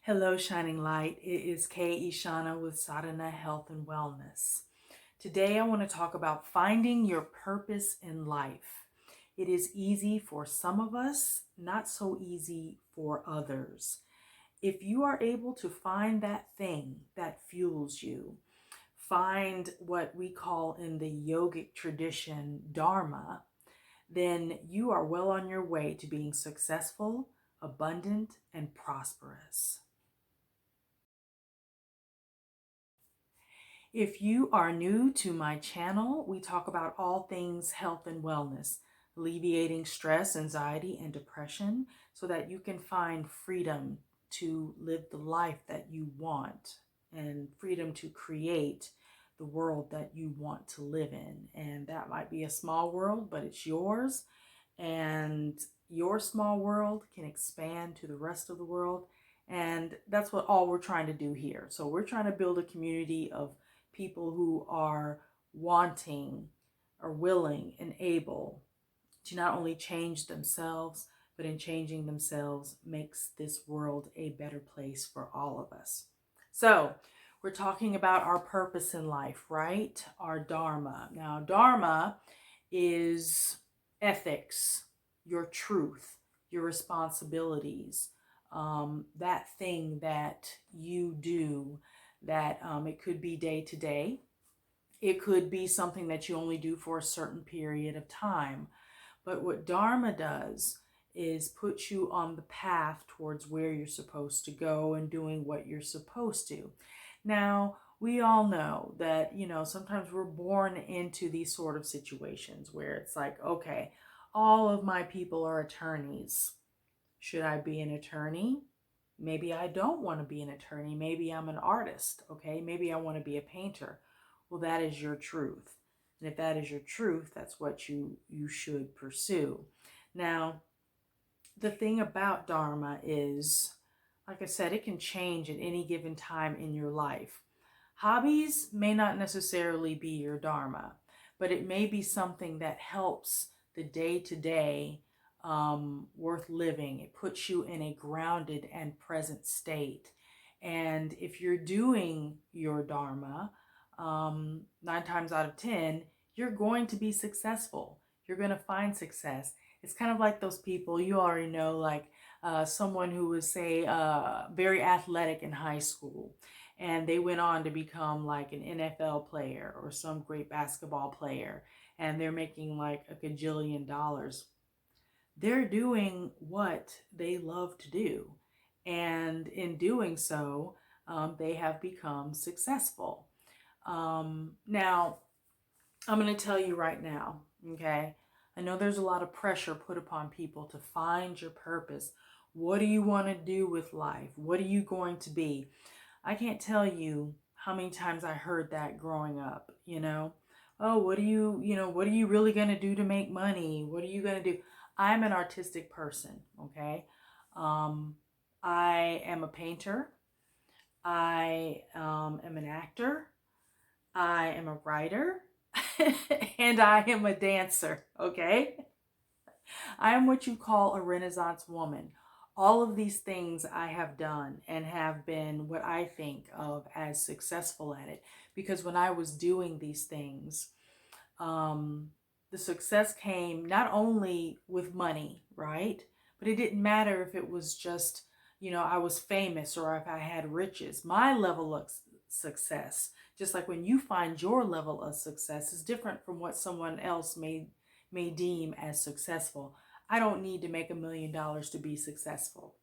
Hello, Shining Light. It is Kay Ishana with Sadhana Health and Wellness. Today, I want to talk about finding your purpose in life. It is easy for some of us, not so easy for others. If you are able to find that thing that fuels you, find what we call in the yogic tradition Dharma, then you are well on your way to being successful, abundant, and prosperous. If you are new to my channel, we talk about all things health and wellness, alleviating stress, anxiety, and depression so that you can find freedom to live the life that you want and freedom to create the world that you want to live in. And that might be a small world, but it's yours. And your small world can expand to the rest of the world. And that's what all we're trying to do here. So we're trying to build a community of people who are wanting or willing and able to not only change themselves, but in changing themselves makes this world a better place for all of us. So we're talking about our purpose in life, right? Our Dharma. Now, Dharma is ethics, your truth, your responsibilities, that thing that you do that it could be day to day. It could be something that you only do for a certain period of time. But what Dharma does is put you on the path towards where you're supposed to go and doing what you're supposed to. Now, we all know that, sometimes we're born into these sort of situations where it's like, okay, all of my people are attorneys. Should I be an attorney? Maybe I don't want to be an attorney. Maybe I'm an artist, okay? Maybe I want to be a painter. Well, that is your truth. And if that is your truth, that's what you should pursue. Now, the thing about Dharma is, like I said, it can change at any given time in your life. Hobbies may not necessarily be your Dharma, but it may be something that helps the day-to-day worth living. It puts you in a grounded and present state. And if you're doing your Dharma, 9 times out of 10, you're going to be successful. You're going to find success. It's kind of like those people you already know, like someone who was, say, very athletic in high school, and they went on to become like an NFL player or some great basketball player, and they're making like a gajillion dollars. They're doing what they love to do. And in doing so, they have become successful. Now, I'm going to tell you right now, okay? I know there's a lot of pressure put upon people to find your purpose. What do you want to do with life? What are you going to be? I can't tell you how many times I heard that growing up, Oh, what are you really going to do to make money? What are you going to do? I'm an artistic person, okay? I am a painter. I am an actor. I am a writer. And I am a dancer, okay? I am what you call a Renaissance woman. All of these things I have done and have been what I think of as successful at it. Because when I was doing these things, the success came not only with money, right? But it didn't matter if it was just, I was famous or if I had riches. My level of success, just like when you find your level of success, is different from what someone else may deem as successful. I don't need to make $1 million to be successful.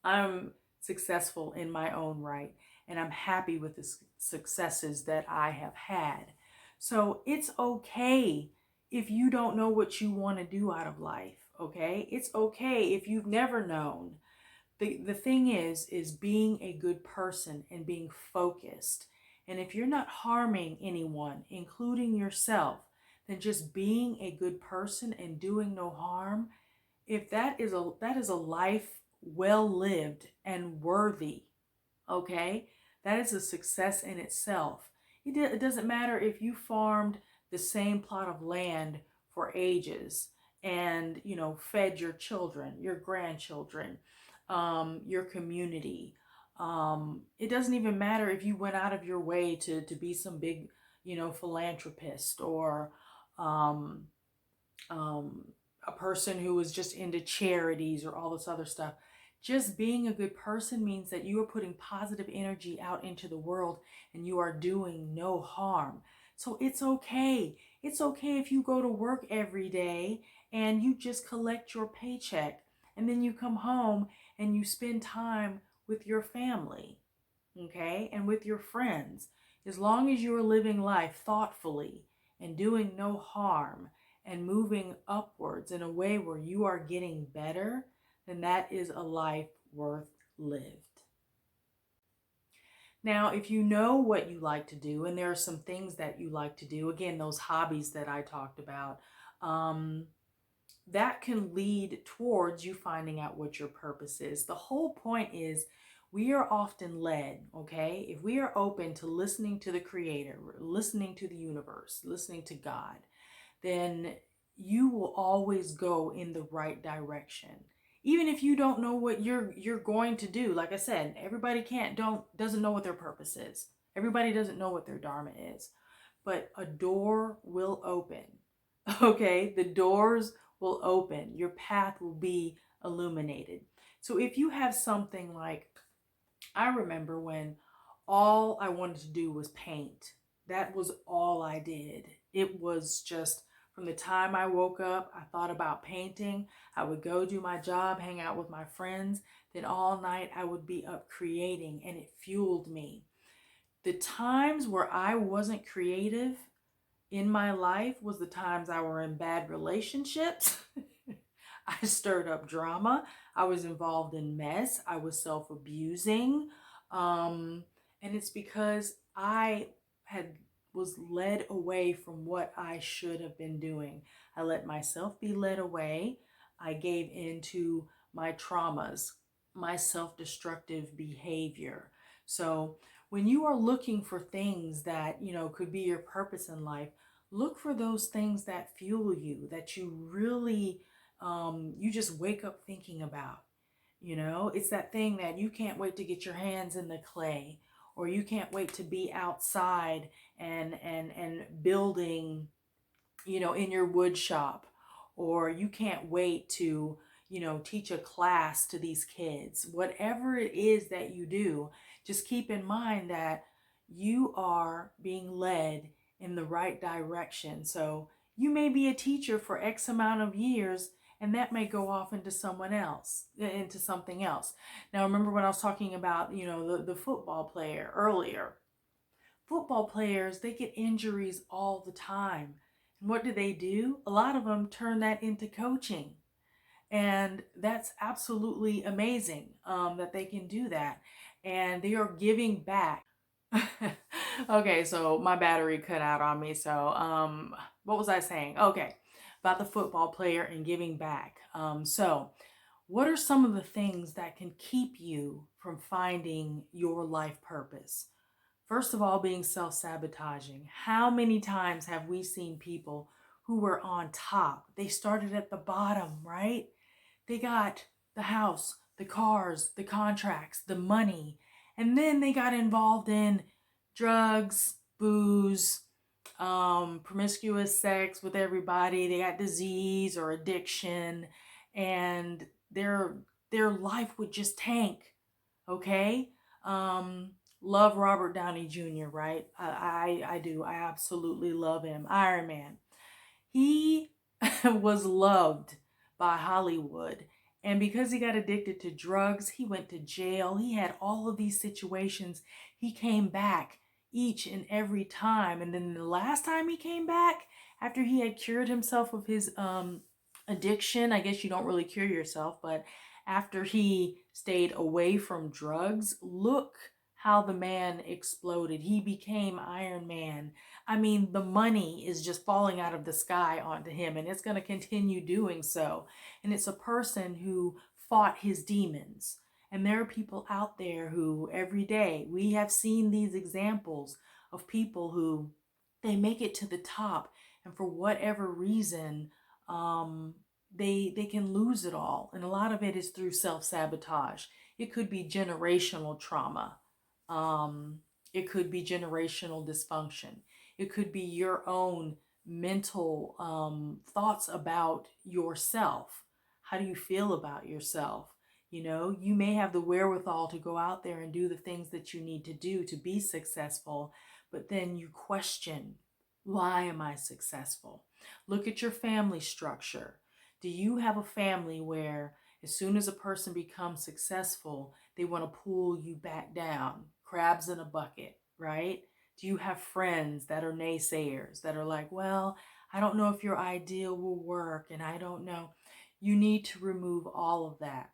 I'm successful in my own right, and I'm happy with the successes that I have had. So it's okay if you don't know what you want to do out of life, okay? It's okay if you've never known. The thing is being a good person and being focused. And if you're not harming anyone, including yourself, then just being a good person and doing no harm, if that is a life well lived and worthy, okay? That is a success in itself. It doesn't matter if you farmed the same plot of land for ages and, fed your children, your grandchildren, your community, It doesn't even matter if you went out of your way to be some big, philanthropist, or um, um, a person who is just into charities or all this other stuff. Just being a good person means that you are putting positive energy out into the world and you are doing no harm. So it's okay. It's okay if you go to work every day and you just collect your paycheck and then you come home and you spend time with your family, okay, and with your friends. As long as you are living life thoughtfully and doing no harm and moving upwards in a way where you are getting better, then that is a life worth lived. Now, if you know what you like to do, and there are some things that you like to do, again, those hobbies that I talked about, um, that can lead towards you finding out what your purpose is. The whole point is we are often led, okay? If we are open to listening to the Creator, listening to the universe, listening to God, then you will always go in the right direction. Even if you don't know what you're going to do. Like I said, everybody doesn't know what their purpose is. Everybody doesn't know what their dharma is. But a door will open. Okay? The doors will open. Your path will be illuminated. So if you have something like, I remember when all I wanted to do was paint. That was all I did. It was just from the time I woke up, I thought about painting. I would go do my job, hang out with my friends. Then all night I would be up creating, and it fueled me. The times where I wasn't creative in my life was the times I were in bad relationships. I stirred up drama. I was involved in mess. I was self-abusing. Um, and it's because I had was led away from what I should have been doing. I let myself be led away. I gave into my traumas, my self-destructive behavior. So when you are looking for things that, could be your purpose in life, look for those things that fuel you, that you really you just wake up thinking about. It's that thing that you can't wait to get your hands in the clay, or you can't wait to be outside and building, in your wood shop, or you can't wait to, teach a class to these kids. Whatever it is that you do, just keep in mind that you are being led in the right direction. So you may be a teacher for X amount of years, and that may go off into someone else, into something else. Now, remember when I was talking about, the football player earlier. Football players, they get injuries all the time. And what do? A lot of them turn that into coaching. And that's absolutely amazing, that they can do that. And they are giving back. Okay, so my battery cut out on me. So, what was I saying? Okay, about the football player and giving back. So, what are some of the things that can keep you from finding your life purpose? First of all, being self-sabotaging. How many times have we seen people who were on top? They started at the bottom, right? They got the house, the cars, the contracts, the money, and then they got involved in drugs, booze, promiscuous sex with everybody. They got disease or addiction, and their life would just tank. Okay. um Love Robert Downey Jr., right? I do. I absolutely love him. Iron Man. He was loved by Hollywood. And because he got addicted to drugs, he went to jail. He had all of these situations. He came back each and every time. And then the last time he came back, after he had cured himself of his addiction, I guess you don't really cure yourself, but after he stayed away from drugs, look how the man exploded. He became Iron Man. I mean, the money is just falling out of the sky onto him, and it's going to continue doing so. And it's a person who fought his demons. And there are people out there who every day, we have seen these examples of people who they make it to the top, and for whatever reason, um, they can lose it all. And a lot of it is through self-sabotage. It could be generational trauma. Um, it could be generational dysfunction. It could be your own mental thoughts about yourself. How do you feel about yourself? You know, you may have the wherewithal to go out there and do the things that you need to do to be successful, but then you question, why am I successful? Look at your family structure. Do you have a family where as soon as a person becomes successful, they want to pull you back down, crabs in a bucket, right? Do you have friends that are naysayers that are like, well, I don't know if your ideal will work and I don't know. You need to remove all of that.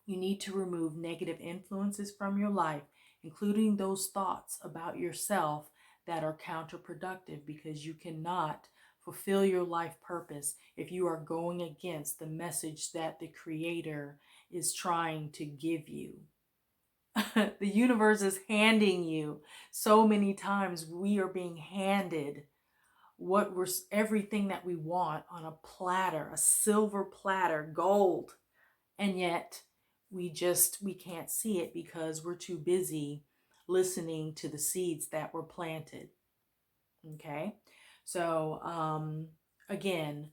You need to remove negative influences from your life, including those thoughts about yourself that are counterproductive, because you cannot fulfill your life purpose if you are going against the message that the Creator is trying to give you. The universe is handing you so many times. We are being handed what we're everything that we want on a platter, a silver platter, gold, and yet we can't see it because we're too busy listening to the seeds that were planted. Okay, so again,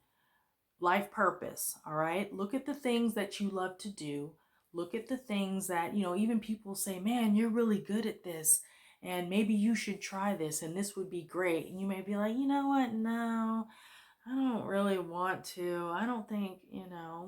life purpose. All right, look at the things that you love to do. Look at the things that, you know, even people say, man, you're really good at this and maybe you should try this and this would be great. And you may be like, you know what, no, I don't really want to. I don't think, you know.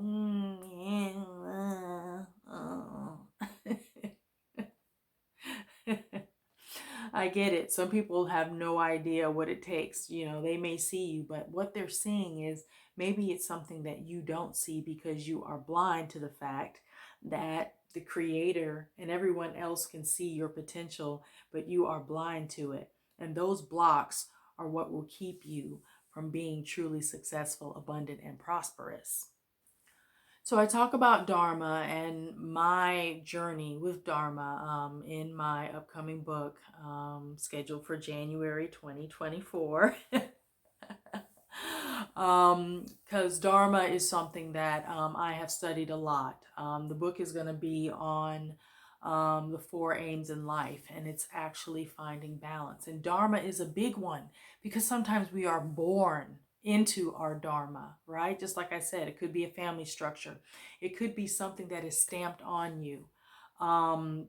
I get it. Some people have no idea what it takes. You know, they may see you, but what they're seeing is maybe it's something that you don't see because you are blind to the fact that the Creator and everyone else can see your potential, but you are blind to it. And those blocks are what will keep you from being truly successful, abundant, and prosperous. So I talk about Dharma and my journey with Dharma in my upcoming book, scheduled for January 2024. Because Dharma is something that I have studied a lot. The book is going to be on the four aims in life, and it's actually finding balance. And Dharma is a big one because sometimes we are born into our Dharma, right? Just like I said, it could be a family structure, it could be something that is stamped on you.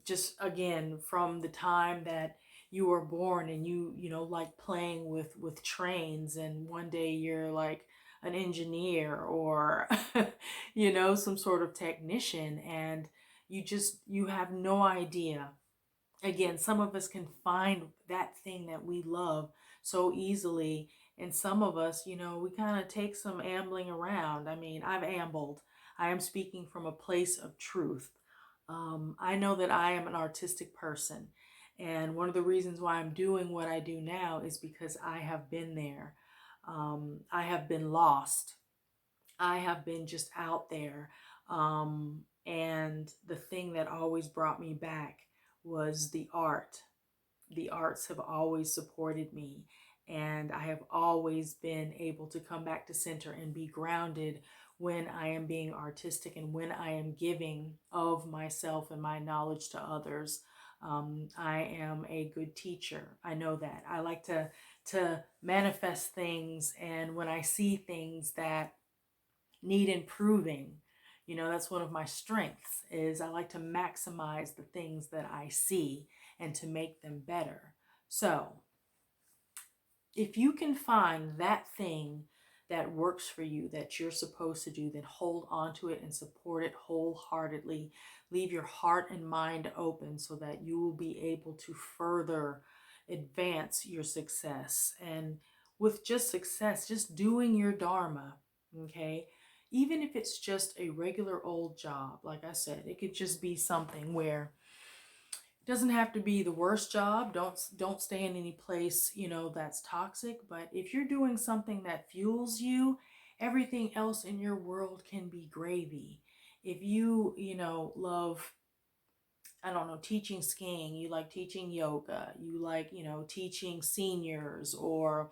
Just again, from the time that you were born and you know, like playing with trains, and one day you're like an engineer or you know, some sort of technician, and you have no idea. Again, some of us can find that thing that we love so easily, and some of us, you know, we kind of take some ambling around. I mean, I've ambled. I am speaking from a place of truth. I know that I am an artistic person, and one of the reasons why I'm doing what I do now is because I have been there. I have been lost. I have been just out there. And the thing that always brought me back was the art. The arts have always supported me, and I have always been able to come back to center and be grounded when I am being artistic and when I am giving of myself and my knowledge to others. I am a good teacher. I know that. I like to manifest things, and when I see things that need improving, you know, that's one of my strengths, is I like to maximize the things that I see and to make them better. So if you can find that thing that works for you, that you're supposed to do, then hold on to it and support it wholeheartedly. Leave your heart and mind open so that you will be able to further advance your success. And with just success, just doing your Dharma, okay? Even if it's just a regular old job, like I said, it could just be something where it doesn't have to be the worst job. Don't stay in any place, you know, that's toxic, but if you're doing something that fuels you, everything else in your world can be gravy. If you, you know, love, I don't know, teaching skiing, you like teaching yoga, you like, you know, teaching seniors, or,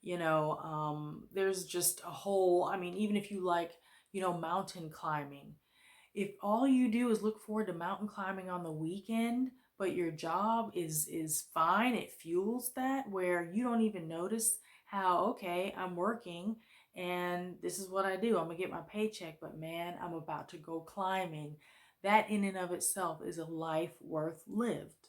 you know, there's just a whole, I mean, even if you like mountain climbing. If all you do is look forward to mountain climbing on the weekend, but your job is fine, it fuels that, where you don't even notice how, okay, I'm working and this is what I do. I'm gonna get my paycheck, but man, I'm about to go climbing. That in and of itself is a life worth lived,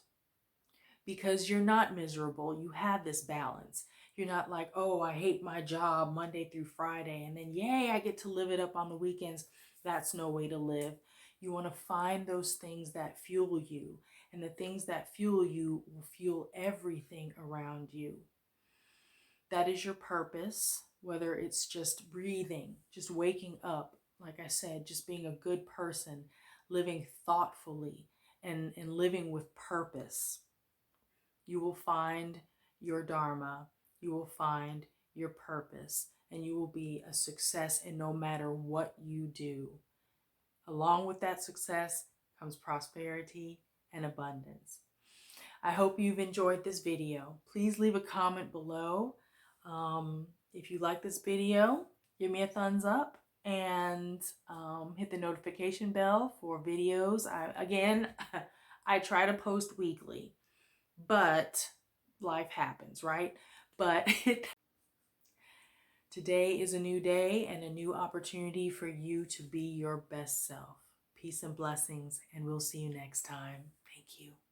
because you're not miserable. You have this balance. You're not like, oh, I hate my job Monday through Friday, and then, yay, I get to live it up on the weekends. That's no way to live. You want to find those things that fuel you, and the things that fuel you will fuel everything around you. That is your purpose, whether it's just breathing, just waking up, like I said, just being a good person, living thoughtfully, and living with purpose. You will find your Dharma, you will find your purpose, and you will be a success in no matter what you do. Along with that success comes prosperity and abundance. I hope you've enjoyed this video. Please leave a comment below. If you like this video, give me a thumbs up and hit the notification bell for videos. I try to post weekly, but life happens, right? But today is a new day and a new opportunity for you to be your best self. Peace and blessings, and we'll see you next time. Thank you.